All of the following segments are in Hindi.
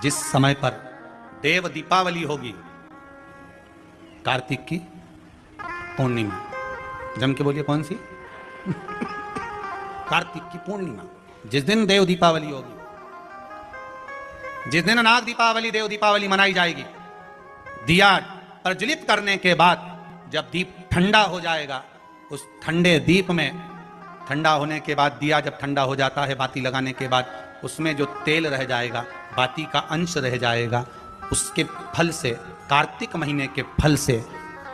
जिस समय पर देव दीपावली होगी, कार्तिक की पूर्णिमा, जम के बोलिए कौन सी? कार्तिक की पूर्णिमा, जिस दिन देव दीपावली होगी, जिस दिन नाग दीपावली देव दीपावली मनाई जाएगी, दिया प्रज्वलित करने के बाद जब दीप ठंडा हो जाएगा, उस ठंडे दीप में, ठंडा होने के बाद दिया जब ठंडा हो जाता है, बाती लगाने के बाद उसमें जो तेल रह जाएगा, बाती का अंश रह जाएगा, उसके फल से, कार्तिक महीने के फल से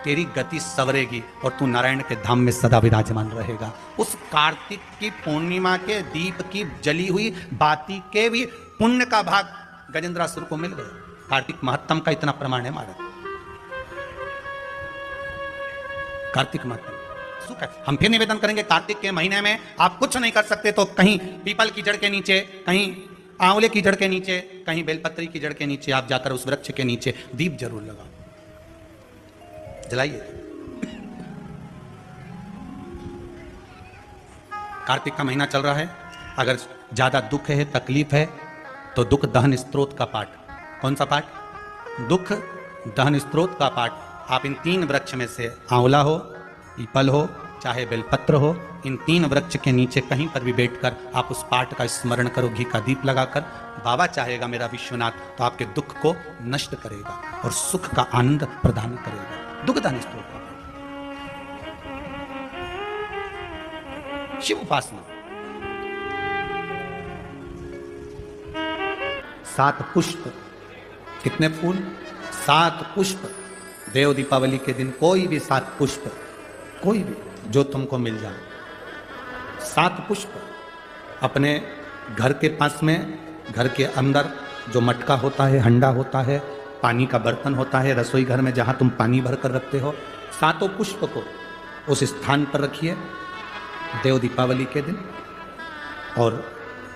तेरी गति सवरेगी और तू नारायण के धाम में सदा विराजमान रहेगा। उस कार्तिक की पूर्णिमा के दीप की जली हुई बाती के भी पुण्य का भाग गजेंद्रासुर को मिल गया। कार्तिक महत्तम का इतना प्रमाण है महाराज। कार्तिक महत्तम सुख है। हम फिर निवेदन करेंगे, कार्तिक के महीने में आप कुछ नहीं कर सकते तो कहीं पीपल की जड़ के नीचे, कहीं आंवले की जड़ के नीचे, कहीं बेलपत्री की जड़ के नीचे आप जाकर उस वृक्ष के नीचे दीप जरूर लगाओ, जलाइए। कार्तिक का महीना चल रहा है, अगर ज्यादा दुख है, तकलीफ है, तो दुख दहन स्त्रोत का पाठ। कौन सा पाठ? दुख दहन स्त्रोत का पाठ आप इन 3 वृक्ष में से, आंवला हो, पीपल हो, चाहे बेलपत्र हो, इन 3 वृक्ष के नीचे कहीं पर भी बैठकर आप उस पाठ का स्मरण करो, घी का दीप लगाकर। बाबा चाहेगा मेरा विश्वनाथ तो आपके दुख को नष्ट करेगा और सुख का आनंद प्रदान करेगा। दुख दहन स्त्रोत का शिव उपासना। 7 पुष्प, कितने फूल? 7 पुष्प। देव दीपावली के दिन कोई भी 7 पुष्प, कोई भी जो तुमको मिल जाए, 7 पुष्प अपने घर के पास में, घर के अंदर जो मटका होता है, हंडा होता है, पानी का बर्तन होता है, रसोई घर में जहां तुम पानी भर कर रखते हो, 7 पुष्प को उस स्थान पर रखिए देव दीपावली के दिन। और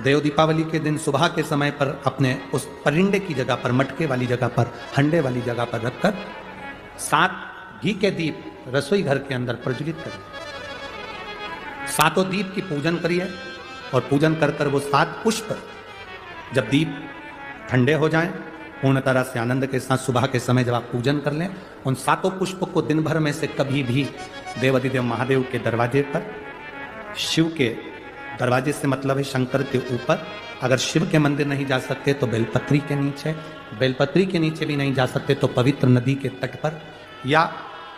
देव दीपावली के दिन सुबह के समय पर अपने उस परिंडे की जगह पर, मटके वाली जगह पर, हंडे वाली जगह पर रखकर 7 घी के दीप रसोई घर के अंदर प्रज्वलित करिए। 7 दीप की पूजन करिए और पूजन कर कर वो 7 पुष्प जब दीप ठंडे हो जाएं, पूर्ण तरह से आनंद के साथ सुबह के समय जब आप पूजन कर लें, उन 7 पुष्प को दिन भर में से कभी भी देवाधिदेव महादेव के दरवाजे पर, शिव के दरवाजे से मतलब है शंकर के ऊपर, अगर शिव के मंदिर नहीं जा सकते तो बेलपत्री के नीचे, बेलपत्री के नीचे भी नहीं जा सकते तो पवित्र नदी के तट पर, या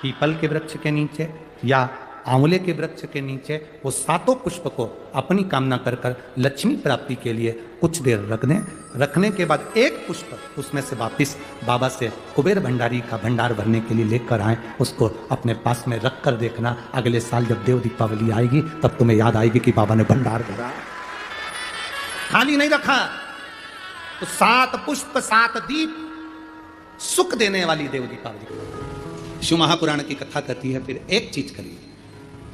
पीपल के वृक्ष के नीचे, या आंवले के वृक्ष के नीचे वो 7 पुष्प को अपनी कामना कर कर लक्ष्मी प्राप्ति के लिए कुछ देर रख दें। रखने के बाद 1 पुष्प उसमें से वापिस बाबा से कुबेर भंडारी का भंडार भरने के लिए लेकर आए, उसको अपने पास में रख कर देखना। अगले साल जब देव दीपावली आएगी तब तुम्हें याद आएगी कि बाबा ने भंडार भरा, खाली नहीं रखा। तो 7 पुष्प 7 दीप, सुख देने वाली देव दीपावली। शिव महापुराण की कथा कहती है, फिर एक चीज करिए,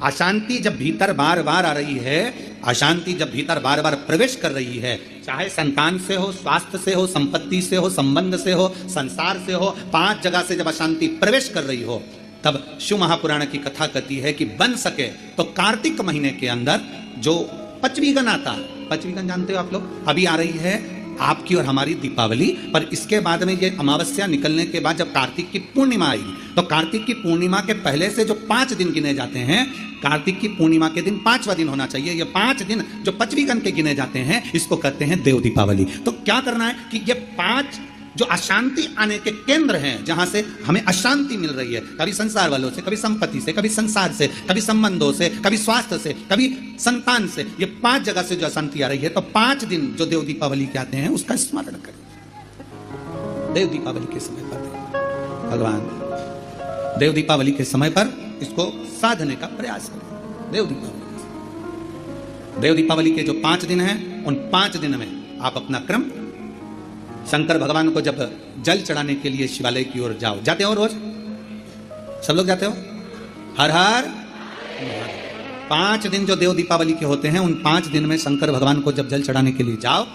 अशांति जब भीतर बार बार आ रही है, अशांति जब भीतर बार बार प्रवेश कर रही है, चाहे संतान से हो, स्वास्थ्य से हो, संपत्ति से हो, संबंध से हो, संसार से हो, 5 जगह से जब अशांति प्रवेश कर रही हो, तब शिव महापुराण की कथा कहती है कि बन सके तो कार्तिक महीने के अंदर जो पचवीगन आता है, पचवीगन जानते हो आप लोग, अभी आ रही है आपकी और हमारी दीपावली, पर इसके बाद में ये अमावस्या निकलने के बाद जब कार्तिक की पूर्णिमा आएगी, तो कार्तिक की पूर्णिमा के पहले से जो 5 दिन गिने जाते हैं, कार्तिक की पूर्णिमा के दिन 5वां दिन होना चाहिए। ये 5 दिन जो पचवीगन के गिने जाते हैं, इसको कहते हैं देव दीपावली। तो क्या करना है कि ये 5 जो अशांति आने के केंद्र हैं, जहां से हमें अशांति मिल रही है, कभी संसार वालों से, कभी संपत्ति से, कभी संसार से, कभी संबंधों से, कभी स्वास्थ्य से, कभी संतान से, ये 5 जगह से जो अशांति आ रही है, तो 5 दिन जो देव दीपावली के आते हैं उसका स्मरण करें। देव दीपावली के समय पर भगवान देव दीपावली के समय पर इसको साधने का प्रयास करें। देव दीपावली के जो 5 दिन हैं, उन 5 दिन में आप अपना क्रम, शंकर भगवान को जब जल चढ़ाने के लिए शिवालय की ओर जाओ, जाते हो रोज? सब लोग जाते हो? हर हर 5 दिन जो देव दीपावली के होते हैं, उन 5 दिन में शंकर भगवान को जब जल चढ़ाने के लिए जाओ,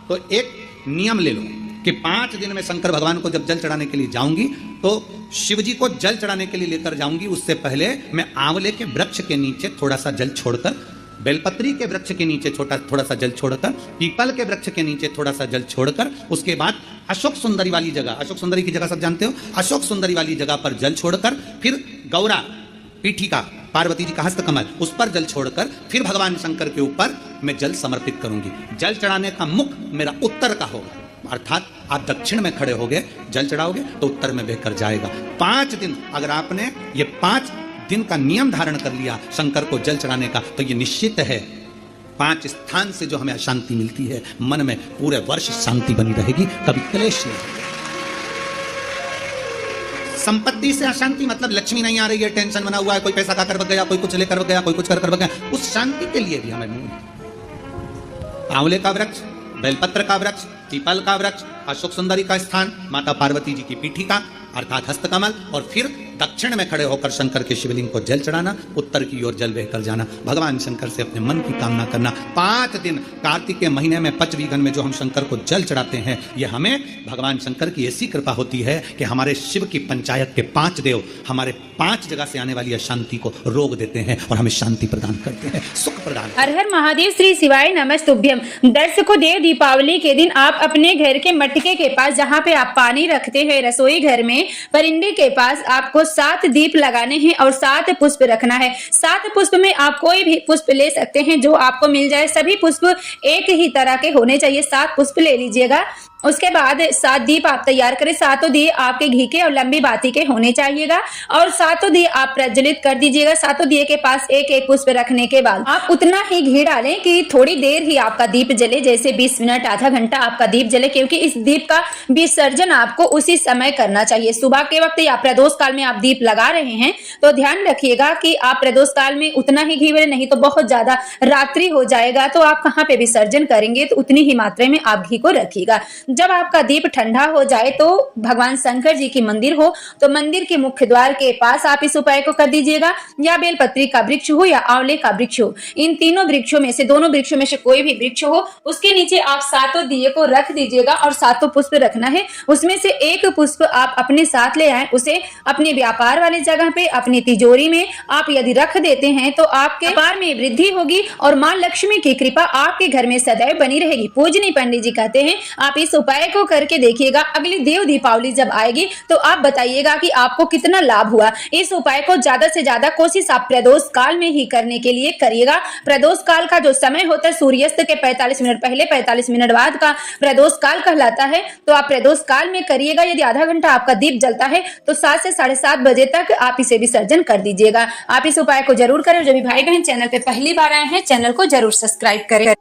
तो एक नियम ले लो कि 5 दिन में शंकर भगवान को जब जल चढ़ाने के लिए जाऊंगी, तो शिव जी को जल चढ़ाने के लिए लेकर जाऊंगी, उससे पहले मैं आंवले के वृक्ष के नीचे थोड़ा सा जल छोड़कर, बेलपत्री के वृक्ष के नीचे थोड़ा सा जल छोड़कर, पीपल के वृक्ष के नीचे थोड़ा सा जल छोड़कर, उसके बाद अशोक सुंदरी वाली जगह, अशोक सुंदरी की जगह सब जानते हो, अशोक सुंदरी वाली जगह पर जल छोड़कर फिर गौरा पीठिका पार्वती जी का हस्त कमल उस पर जल छोड़कर फिर भगवान शंकर के ऊपर मैं जल समर्पित करूंगी। जल चढ़ाने का मुख मेरा उत्तर का होगा, अर्थात आप दक्षिण में खड़े होगे जल चढ़ाओगे तो उत्तर में बहकर जाएगा। 5 दिन अगर आपने ये 5 दिन का नियम धारण कर लिया शंकर को जल चढ़ाने का, तो ये निश्चित है 5 स्थान से जो हमें अशांति मिलती है मन में पूरे वर्ष शांति बनी रहेगी, कभी क्लेश नहीं होगा। संपत्ति से अशांति मतलब लक्ष्मी नहीं आ रही है, टेंशन बना हुआ है, कोई पैसा खाकर बग गया, कोई कुछ लेकर बग गया, कोई कुछ कर बग गया, उस शांति के लिए भी हमें आंवले का वृक्ष, बेलपत्र का वृक्ष, पीपल का वृक्ष, अशोक सुंदरी का स्थान, माता पार्वती जी की पीठिका अर्थात हस्तकमल, और फिर दक्षिण में खड़े होकर शंकर के शिवलिंग को जल चढ़ाना, उत्तर की ओर जल बहकर जाना, भगवान शंकर से अपने मन की कामना करना। 5 दिन कार्तिक के महीने में पचवीगन में जो हम शंकर को जल चढ़ाते हैं, यह हमें भगवान शंकर की ऐसी कृपा होती है कि हमारे शिव की पंचायत के 5 देव हमारे 5 जगह से आने वाली अशांति को रोक देते हैं और हमें शांति प्रदान करते हैं, सुख प्रदान। हर हर महादेव, श्री शिवाय नमस्तुभ्यम। दर्शकों, देव दीपावली के दिन आप अपने घर के मटके के पास जहाँ पे आप पानी रखते हैं रसोई घर में, परिंदे के पास आपको 7 दीप लगाने हैं और 7 पुष्प रखना है। 7 पुष्प में आप कोई भी पुष्प ले सकते हैं जो आपको मिल जाए, सभी पुष्प एक ही तरह के होने चाहिए। 7 पुष्प ले लीजिएगा। उसके बाद 7 दीप आप तैयार करें। 7 दिए आपके घी के और लंबी बाती के होने चाहिएगा और 7 दिए आप प्रज्वलित कर दीजिएगा। 7 दिए के पास एक एक पुष्प रखने के बाद आप उतना ही घी डालें कि थोड़ी देर ही आपका दीप जले, जैसे 20 मिनट आधा घंटा आपका दीप जले, क्योंकि इस दीप का विसर्जन आपको उसी समय करना चाहिए। सुबह के वक्त या प्रदोष काल में आप दीप लगा रहे हैं तो ध्यान रखिएगा कि आप प्रदोष काल में उतना ही घी डालें, नहीं तो बहुत ज्यादा रात्रि हो जाएगा तो आप कहाँ पे विसर्जन करेंगे, तो उतनी ही मात्रा में आप घी को रखिएगा। जब आपका दीप ठंडा हो जाए तो भगवान शंकर जी की मंदिर हो तो मंदिर के मुख्य द्वार के पास आप इस उपाय को कर दीजिएगा। या बेलपत्री का वृक्ष हो या आंवले का वृक्ष हो, इन तीनों वृक्षों में से, दोनों वृक्षों में से कोई भी वृक्ष हो, उसके नीचे आप 7 दिए को रख दीजिएगा और 7 पुष्प रखना है। उसमें से एक पुष्प आप अपने साथ ले आए, उसे अपने व्यापार वाली जगह पे अपनी तिजोरी में आप यदि रख देते हैं तो आपके व्यापार में वृद्धि होगी और मां लक्ष्मी की कृपा आपके घर में सदैव बनी रहेगी। पूजनी पंडित जी कहते हैं आप इस उपाय को करके देखिएगा। अगली देव दीपावली जब आएगी तो आप बताइएगा कि आपको कितना लाभ हुआ। इस उपाय को ज्यादा से ज्यादा कोशिश आप प्रदोष काल में ही करने के लिए करिएगा। प्रदोष काल का जो समय होता है सूर्यास्त के 45 मिनट पहले 45 मिनट बाद का प्रदोष काल कहलाता है, तो आप प्रदोष काल में करिएगा। यदि आधा घंटा आपका दीप जलता है तो 7 से 7:30 बजे तक आप इसे विसर्जन कर दीजिएगा। आप इस उपाय को जरूर करें। जो भी भाई बहन चैनल पे पहली बार आए हैं, चैनल को जरूर सब्सक्राइब करें।